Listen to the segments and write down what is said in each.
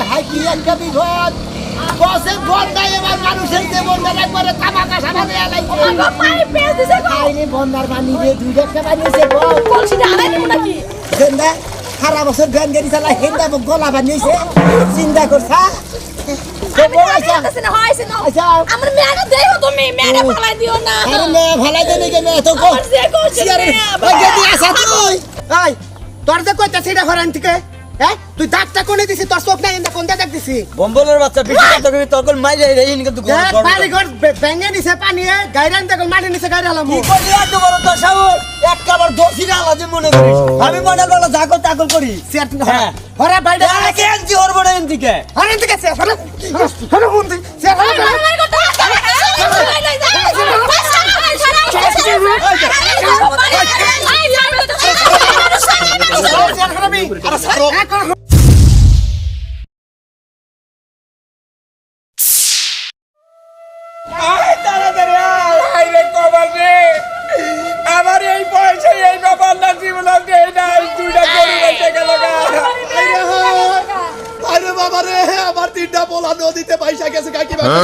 high কি একটা বিপদ বসে বন্যায় এবার মানুষের জীবনটা একবারে তামাকা সামানে লাগছে আমাগো পাইপ পেজ দিছে গো আইনি বন্যার পানি দিয়ে দুই একটা বানিয়েছে গো কলসিটা আড়াই নিব নাকি গেন্দা সারা বছর ভ্যান গাড়ি চালা হেন্দা গলা বানিয়েছে চিন্তা করছা আমার মেয়েটা দেখো তুমি মেয়েটা ফালাই দিও না আরে মেয়ে ফালাই দেনি কেন এত গো এই তোর যে কইতা সেটা হরান থেকে হ্যাঁ তুই দাঁতটা কোনে দিছিস তোর চোখ নাই কোনটা দেখ দিছিস বম্বলের বাচ্চা পিছে কথা কবি তখন মাইরে রেইন কিন্তু বাড়ি ঘর ব্যাঙ্গে নিছে পানি গাইরান দেখো মাটি নিছে গাইরা হলাম কি করি এত বড় তো সাহস একবার দোষীরা আলাদা মনে করিস আমি মনে করলা জাগো তাকল করি হ্যাঁ হরা বাইরে কেন জি ওর বড় এনদিকে হরান থেকে সে হরা হরা বন্ধু সে আমার এই পয়সা এই ব্যাপার না জীবন আরে বাবা রে আমার তিনটা পোলা নদীতে পয়সা গেছে কাকি বাবা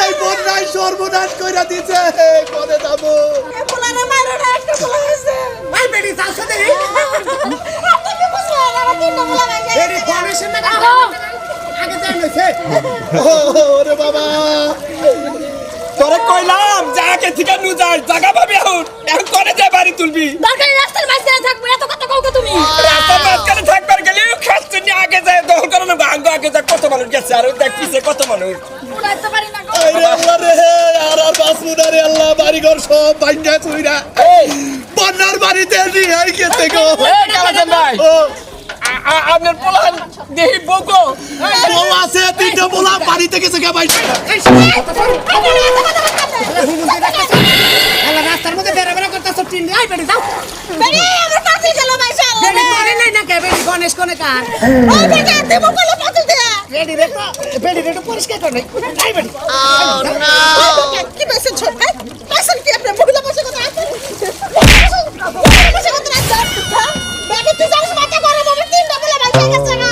এই বন্যায় সর্বনাশ কইরা দিছে করে যাবো পোলারে মারো না একটা পোলা হইছে ভাই বেডি যাচ্ছে দে তুমি বুঝছো আমার তিনটা পোলা ভাঙে বেডি ফর্মেশন না আগে যাই নইছে ওরে বাবা তোরে কইলাম জায়গা থেকে নু যাই জায়গা পাবি এখন করে যা বাড়ি তুলবি দরকারি রাস্তার মাঝখানে থাকবো এত কথা কওকে তুমি রাস্তার মাঝখানে থাকবার গেলে খাচ্ছে নিয়ে আগে যায় দখল করে না ভাঙ্গ আগে যা কত মানুষ গেছে আর দেখ পিছে কত মানুষ উড়াইতে পারি না গো আরে আল্লাহ রে আর বাসু না রে আল্লাহ বাড়ি ঘর সব ভাঙ্গা চুইরা বন্যার বাড়িতে নিয়ে গেছে গো এই কালাচান ভাই ও আপনার পোলান দেহি বকো বউ আছে তিনটা পোলা বাড়িতে গেছে কে ভাই এলা রাস্তার মধ্যে বেরাবেরা করতেছ তিন আই বেডি যাও বেরি আমার পাশে চলো ভাইসা বেডি করে নাই না কে বেডি গণেশ কোনে কার ওই বেটা দেব কলে পাশে দে বেডি রে বেডি রে পরিষ্কার করে নাই বেডি কি বেসে ছোট পাশে কি আপনি মহিলা পাশে কথা আছে পাশে কথা আছে বেটা তুই জানিস মাথা গরম হবে তিনটা পোলা ভাঙে গেছে না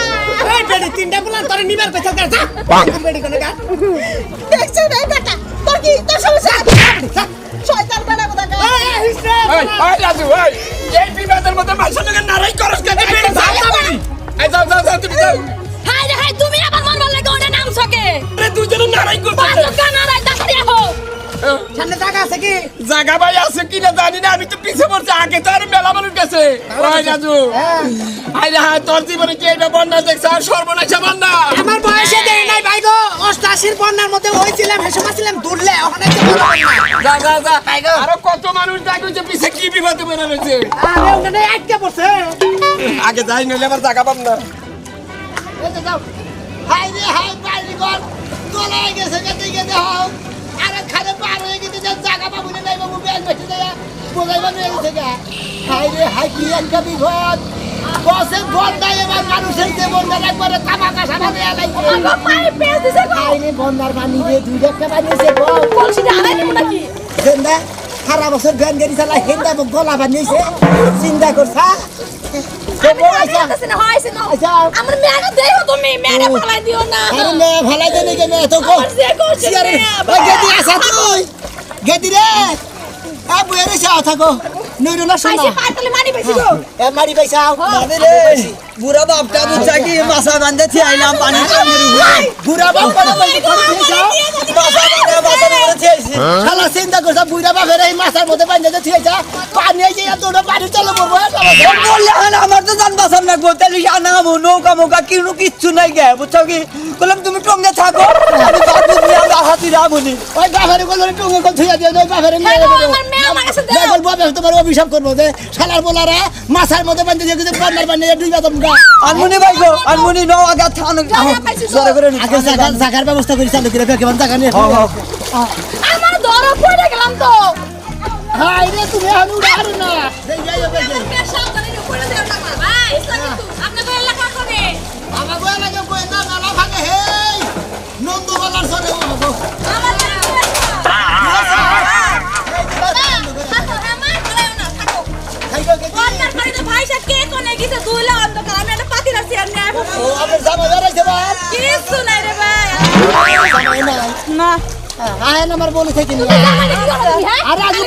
এই বেডি তিনটা বলান তোরে নিবার পেছল কর যা বেডি কোনে কার দেখছ না বেটা তোর কি তোর সমস্যা শয়তান বেটা কথা এই রাজু ভাই এই বিবাদের মধ্যে মাইসা লাগে নারাই করস কেন এই যাও যাও যাও তুমি যাও হাই রে হাই তুমি আবার মারবার লাগে ওটা নাম ছকে আরে দুইজন নারাই করতে বাজু কানারাই তাড়াতাড়ি আহো সামনে জায়গা আছে কি জায়গা ভাই আছে কিনা জানি না আমি তো পিছে পড়ছি আগে তো আর মেলা মানুষ গেছে ওই রাজু আরে হ্যাঁ তোর জীবনে কি এই বন্যা দেখছ আর সর্বনাশ বন্যা আমার বয়সে দেই নাই ভাই গো 88 বন্যার মধ্যে হইছিলাম হেসে মাছিলাম দূরলে ওখানে যা যা যা আরো কত মানুষ দেখো পিছে কি বিপদে পড়ে রয়েছে আরে ওখানে আটকে পড়ছে আগে যাই নইলে আবার জায়গা পাব না যাও হাই রে হাই বাড়ি ঘর তোলাই গেছে কে দিকে দাও আরে খালে পার হয়ে গেছে যে জায়গা পাবো না নাই বাবু ব্যাগ বেঁচে যায় বোঝাইবা নিয়ে গেছে গা হাই রে হাই কি একটা বিপদ বসে বন্যায় এবার মানুষের জীবনটা একবারে তামাকা সামানে লাগছে আমাগো পাইপ পেজ দিছে গো আইনি বন্যার পানি দিয়ে দুই একটা বানিয়েছে গো কলসিটা আড়াই নিব নাকি গেন্দা সারা বছর ভ্যান গাড়ি চালা হেন্দা গলা বানিয়েছে চিন্তা করছা আমার মেয়েটা দেখো তুমি মেয়েটা ফালাই দিও না আরে মেয়ে ফালাই দেনি কেন এত গো গেদি আসা তুই গেদি রে আ বুয়েরে চাও থাকো নইরো না শোনা পাইছে পাইতলে মারি পাইছি গো এ মারি পাইছাও মানে রে বুড়া বাপটা বুঝা কি মাছা বান্ধে থিয়াইলাম পানি টানের উপরে বুড়া বাপ বলে মাছা বান্ধে থিয়াইছি শালা চিন্তা করছা বুড়া বাপের এই মাছের মধ্যে বান্ধে থিয়েছা পানি এই যে তোর পানি চলে পড়বো বললে আমার তো জান বাসার লাগবো তাহলে আনা নৌকা মোকা কিনো কিচ্ছু নাই গে বুঝছো কি বললাম তুমি টঙ্গে থাকো আমি বাবু নিয়ে আমার হাতি রাবনি ওই বাপের বলে টুঙ্গে কল থিয়া দিয়ে ওই বাপের নিয়ে আমার মেয়ে আমার কাছে দাও দেখল বাপে তোমার অভিশাপ করবো যে শালার বলারা মাছের মধ্যে বান্ধে দিয়ে কিন্তু বন্যার পানি ডুইবা তোমরা আনমনি ভাই গো আনমনি নও আগা থানো জোরে করে নি আগে জায়গার ব্যবস্থা করি চালু করে কেমন জায়গা নিয়ে আমার ধরো পড়ে গেলাম তো হাই রে তুমি হানু আর না এই যাই হবে মেয়ে সাবধানে পড়ে দেও না ভাই ইসলামিক আপনি তো এলাকা করে আমার গোয়া লাগে কই না নালা ভাঙে হে নন্দু বলার সরে বাবু আমার ভাই সাহেব কে কোনে গিয়েছে দুইলা অন্ধকার আমি একটা পাতি রাখছি আর নিয়ে জামাই বেড়াইছে ভাই কিছু নাই রে ভাই জামাই নাই না আয় আমার বলে থেকে নিয়ে আর আগে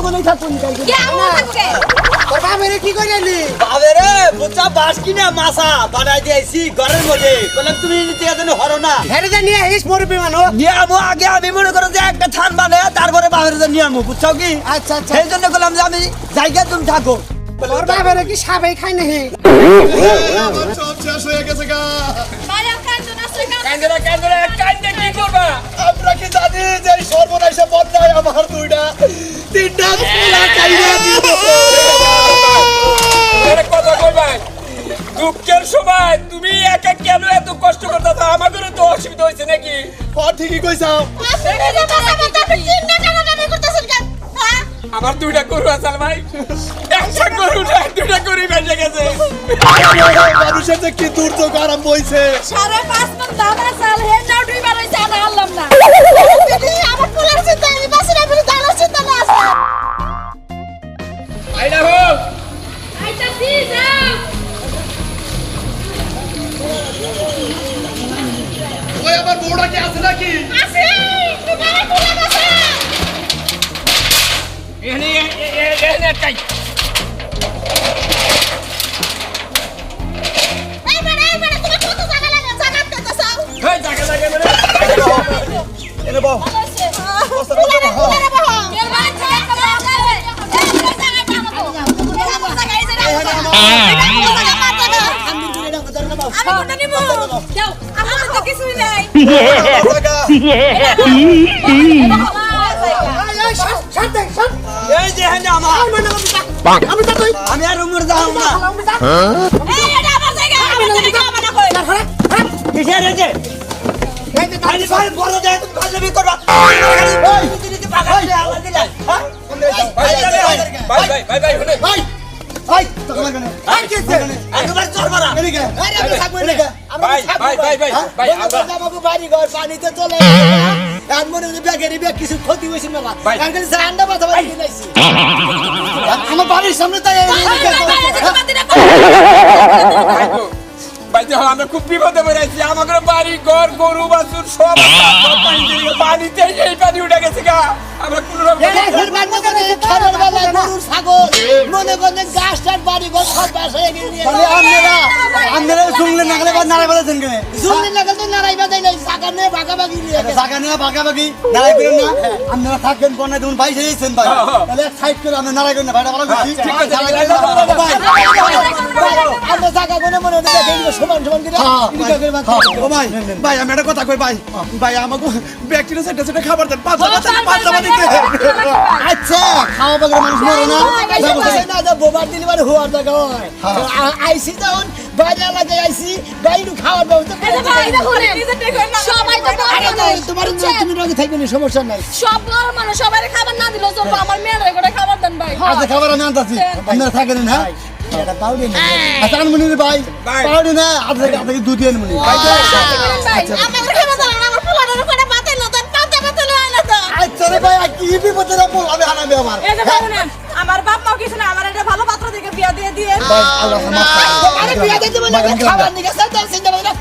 বলে থাকুন কে আমার থাকবে তোর বাবারে কি করে এলি বাবে রে বুঝা বাস কিনা মাছা বানাই দিয়েছি ঘরের মধ্যে বললাম তুমি নিতে যেন হরো না হেরে যা নিয়ে আইস মরবি মানো নিয়ামো আগে আমি মনে করো যে একটা থান বানায় তারপরে বাবের যে নিয়ামো বুঝছো কি আচ্ছা আচ্ছা সেই জন্য বললাম যে আমি জায়গা তুমি থাকো তোর বাবারে কি সাবাই খাই নাহি সব শেষ হয়ে গেছে গা মায়া কান্দো না সই কান্দে কি করবা আমরা কি জানি যে এই সর্বনাশে বদলায় আমার দুইটা তিনটা পোলা খাইয়া দিব আরে কথা কইবা দুঃখের সময় তুমি একা কেন এত কষ্ট করতেছ আমাদেরও তো অসুবিধা হয়েছে নাকি ঠিকই কইছাও আমার দুইটা গরু আছে ভাই একটা গরু না দুইটা গরু বেঁচে গেছে মানুষের যে কি দুর্যোগ আরম্ভ হইছে সারা 5 মণ দানা চাল হে নাও দুই বার হইছে আমি আনলাম না আমার পোলার চিন্তা আমি বাসি না বলে দানা চিন্তা না আছে আইনা হোক আইতা দি যাও ওই আমার বউটা কি আছে নাকি আছে তোমার পোলা বাসা এনে কাই এই মানে তুমি কত জায়গা লাগে জায়গা পেতে চাও হেই জায়গা জায়গা মানে এনে বউ এই যে হেনে আমার আমি আর উমর যাও না কিসের এই যে আরে ভাই বড় দেখ ভালোবি করবা ভাই শুনে ভাই তোকে লাগে না আর কিসে একবার চল মারা এদিকে আরে আমি থাকবো না ভাই আমরা বাবু বাড়ি ঘর পানিতে চলে আর মনে হচ্ছে ব্যাগ কিছু ক্ষতি হয়েছে মেলা আর কিন্তু ঠান্ডা মাথা বাড়ি দিয়েছি আমার বাড়ির সামনে তাই ভাই দেখো আমরা খুব বিপদে পড়ে আছি আমাদের বাড়ি ঘর গরু বাছুর সব পানিতে এই পানি উঠে গেছে গা আমরা কোনো মনে করলে গাছ টাছ বাড়ি ঘর সব বাসায় গিয়ে আপনারা শুনলেন না গেলে নারাই বলেছেন কেন শুনলেন না কিন্তু নারাই বাজাই নাই জায়গা নিয়ে ভাগাভাগি নিয়ে গেছে জায়গা নিয়ে ভাগাভাগি নারাই করেন না আপনারা থাকবেন কোন তুমি ভাই সেরেছেন ভাই তাহলে এক সাইড করে আপনি নারাই করেন না ভাইটা ভালো করছি ঠিক আছে আমরা জায়গা করে মনে হচ্ছে দেখে সমান সমান করে ভাই আমি একটা কথা কই ভাই আমাকে ব্যক্তির সেটা খাবার দেন পাঁচ দিতে আচ্ছা খাওয়া বাগের মানুষ মরে না না যে বোবার দিলি মানে হওয়ার জায়গা হয় আইসি তখন বাইরে এলাকায় আইসি বাইরে খাওয়ার ব্যবস্থা তোমার তুমি রোগে থাকবে না সমস্যা নাই সব বড় মানুষ সবাই খাবার না দিলেও চলবে আমার মেয়ের করে খাবার দেন ভাই আচ্ছা খাবার আমি আনতাছি আপনারা থাকেন হ্যাঁ এটা পাউডি না আচ্ছা আনমনি ভাই পাউডি না আপনাকে দুধ দিয়ে আনমনি ভাই আমার খাবার দেন আমার পোলারের করে পাতে নতুন পাতে লয় না তো আচ্ছা রে ভাই কি বিপদে না বল আমি হারাবে আমার এই যে ভাই না আমার বাপ মাও কিছু না আমার একটা ভালো পাত্র দেখে বিয়া দিয়ে দিয়ে ভাই আল্লাহ মাফ আরে বিয়া দিতে বলে খাবার নিয়ে গেছে তাই চিন্তা করে না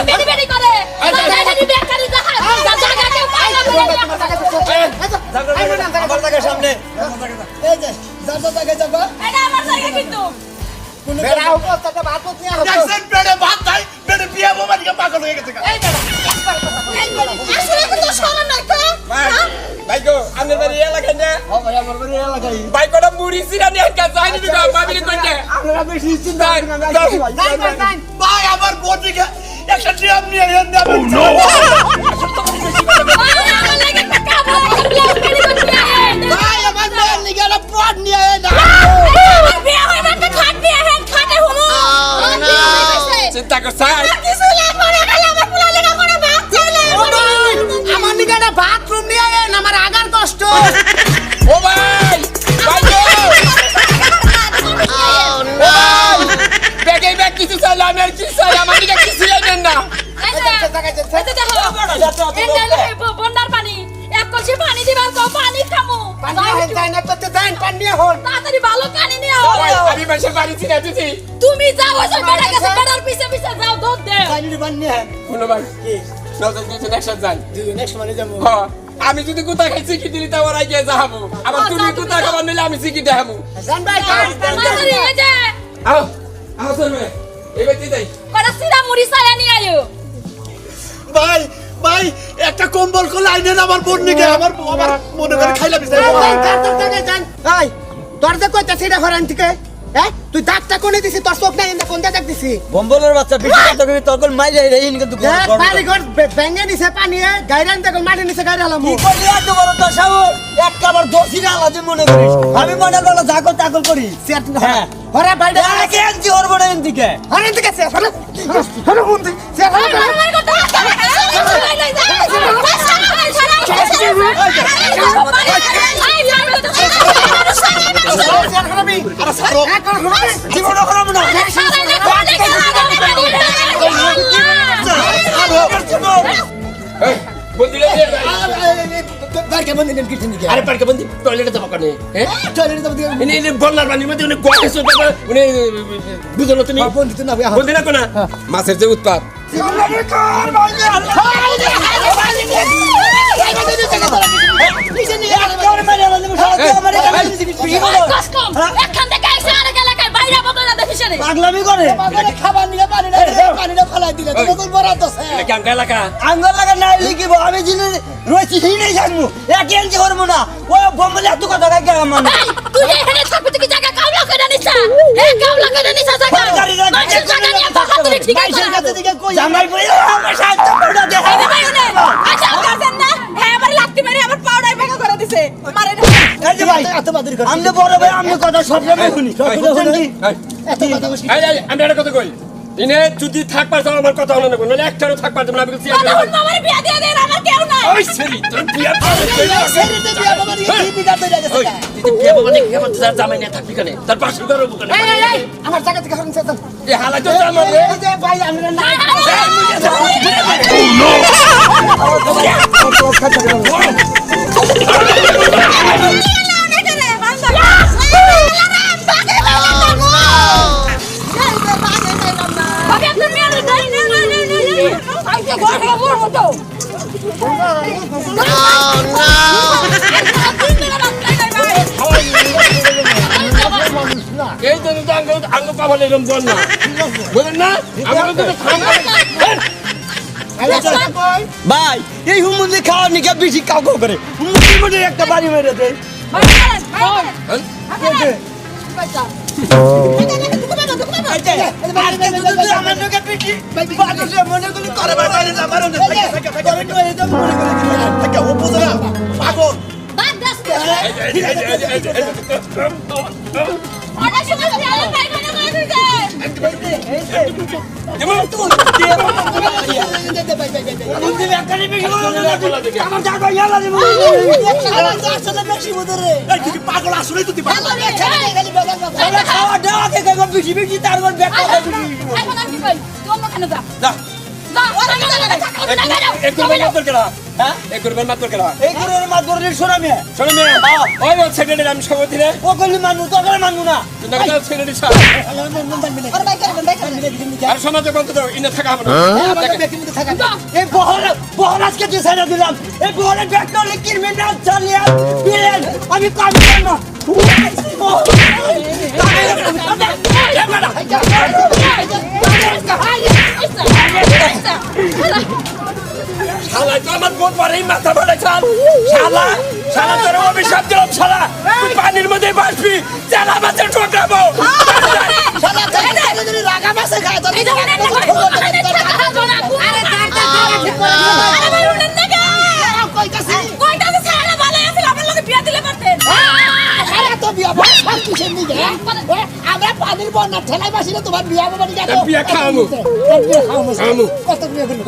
বেরি বেরি করে জায়গাটি বেকারি দেখা জায়গা কেউ পায় না আমার জায়গার সামনে এই যে জায়গা জায়গা জায়গা এটা আমার জায়গা কিন্তু বেড়া উপস্থিত ভাত নিয়ে দেখছেন পেটে ভাত খাই পেটে বিয়া বোমার পাগল হয়ে গেছে এই দাঁড়া আসলে কিন্তু সমান নাই তো ভাই গো আমাদের বাড়ি এলাকায় না ভাই আমার বাড়ি এলাকায় ভাই কোটা মুড়ি সিরা নিয়ে কাজ যায়নি দিবা ভাবিনি কইতে আপনারা বেশি চিন্তা করেন না আমি ভাই আমার বোনটিকে একটা ট্রিয়াম নিয়ে এনে আমি আমার লাগে একটা কাবলা বেরি করে ভাই আমার মেয়ের নিয়ে গেল পট নিয়ে না আমার বিয়ে হইবে একটা খাট বিয়ে হেন খাটে হলো চিন্তা করছ কিছু না করে গেল আমার পোলা লেগা করে ভাত চাইলে আমার নিয়ে একটা বাথরুম নিয়ে এন আমার আগার কষ্ট ও ভাই ভাই গো ব্যাগে ব্যাগ কিছু চাইলে আমি আর কিছু চাই আমার দিকে কিছু নেন না বন্যার পানি এক কলসি পানি দিবার কো পানি খামু পানি হেন তাই না করতে দেন পানি হল তাড়াতাড়ি ভালো পানি বাড়ি চিনা দিছি তুমি যাও ওই বেড়া কাছে বেড়ার পিছে পিছে যাও দৌড় দেও পানির বান্নে শুনো ভাই নজর দুজন একসাথে যাই নেক্সট মানে যাবো হ্যাঁ আমি যদি কোথা খাই চিকি দিলি তো আমার আগে যাবো আবার তুমি কোথা খাবার নিলে আমি চিকি দেখাবো জান ভাই মাঝারি এই যে আও আও চলবে এবার যাই কড়া সিরা মুড়ি ছায়া নিয়ে আইও ভাই ভাই একটা কম্বল খোলা আইনেন আমার বোন নিকে আমার মনে করে খাইলা বিছাই ভাই তোর যে কইতা সেটা ঘরান থেকে হ্যাঁ তুই দাঁতটা কোনে দিছিস তোর চোখ নাই এন্ড কোন দাঁত দিছি বম্বলের বাচ্চা বেশি কথা কবি তখন মাইরে রেইন কিন্তু দেখ বাড়ি ঘর ব্যাঙ্গে নিছে পানি গাইরান দেখো মাটি নিছে গাইরা হলাম কি করলি এত বড় দশাও এক কাবার দোষী না আলাদা মনে করিস আমি মনে করলো জাগল তাগল করি হ্যাঁ হরে ভাই আগে একজি ওর বড় এদিকে হরে দিকে সে হরে হরে বন্ধু সে হরে জীবন খারাপ না এই বন্দিলে দিয়ে বারকে বন্ধু নেন কিছু নিকে আরে পার্কে বন্দি টয়লেটে যাবো কেন হ্যাঁ চলে তো দিয়ে ইনি বন্যার পানির মধ্যে উনি গোয়া খেয়েছে উনি বুঝো না তুমি বন্ধু তো না বন্দি না কোনা মাছের যে উৎপাদ পাগলামি করে খাবার নিয়ে পানিটা ফেলাই দিলে তুমি কোন বড় তো এটা কেমন এলাকা আঙ্গল লাগা না লিখিব আমি জিনে রয়েছি হিনে জানমু এক এনজি করবো না ও বম্বলে এত কথা গায় গেলাম মানে তুই এখানে থাকবি তুই কি জায়গা কাউলা করে নিছা হ্যাঁ কাউলা করে নিছা জায়গা মানুষের জায়গা নিয়ে কথা তুই ঠিক আছে জামাই বই আমার সাথে পড়া দেখা আচ্ছা কাজেন না হ্যাঁ আমার লাত্তি মেরে আমার পাউডার ভেঙে করে দিছে মারে এই যে ভাই এত বাদুরি করে আমি বড় ভাই আমি কথা সব সময় শুনি বুঝছেন কি এত কথা বসি আমি একটা কথা কই ইনে যদি থাকবার তো আমার কথা হলো না কোন একটারও থাকবার তোমরা আমি বলছি তখন মামার বিয়া দিয়ে দেন আমার কেউ নাই ওই সেরি তোর বিয়া সেরিতে বিয়া বাবা নিয়ে কি বিঘা তৈরি গেছে তুই বিয়া বাবা দেখে আমার তার জামাই নিয়ে থাকবি কেন তার পাশে করব কেন এই আমার জায়গা থেকে হরন সেতন এই হালাই তো জামাই রে এই যে ভাই আমি না এই তো আঙ্গ পাবলে এরকম বল না বুঝলেন না আমার তো ভাই এই হুমুন্দি খাওয়ার নিকে বেশি কাউকে করে হুমুন্দি মধ্যে একটা বাড়ি মেরে দেয় আমার লোকে পিটি বাজে মনে করলি করে বাইরে যাবার না থেকে উপজেলা পাগল বাদ দাস অনেক সময় আলো পায়খানা করে দিতে আমার জায়গা ইয়ালা দিব পাগল আসলে তুই খাওয়া দাওয়া কে বেশি বেশি তারপর ব্যাগ এখন আর কি কই তোর ওখানে যা যা যা ওখানে যা এক করবেন মাত্র কেলা হ্যাঁ এক করবেন মাত্র কেলা এই করে মাত ধরে শোনা মিয়া শোনো মেয়ে ওই সেক্রেটারি আমি সভাপতি দিলে ও কইলি মানু তো করে মানু না তুমি না সেক্রেটারি সাহেব আর সমাজে বলতে দাও ইনে থাকা হবে না এই বহর আজকে যে সাইডে দিলাম এই বহরের ব্যাগটা হলে ক্রিমিনাল চালিয়ে বিলেন আমি কাজ করব না শালা তো আমার বোন পরেই মাথা বলে চাল শালা শালা তোর অভিশাপ দিলাম শালা তুই পানির মধ্যে বাসবি চালা মাছের ঠোকাবো রাগা মাছে খায় তোর আরে কইতাছি ছাড়া ভালো আছে আমার লগে বিয়া দিলে পারতেন তো বিয়া বাবা কিসের নিগে আমরা পানির বন্যা ঠেলাই বাসি না তোমার বিয়া বাবা নিগে বিয়া খাওয়ামু কত বিয়া করলো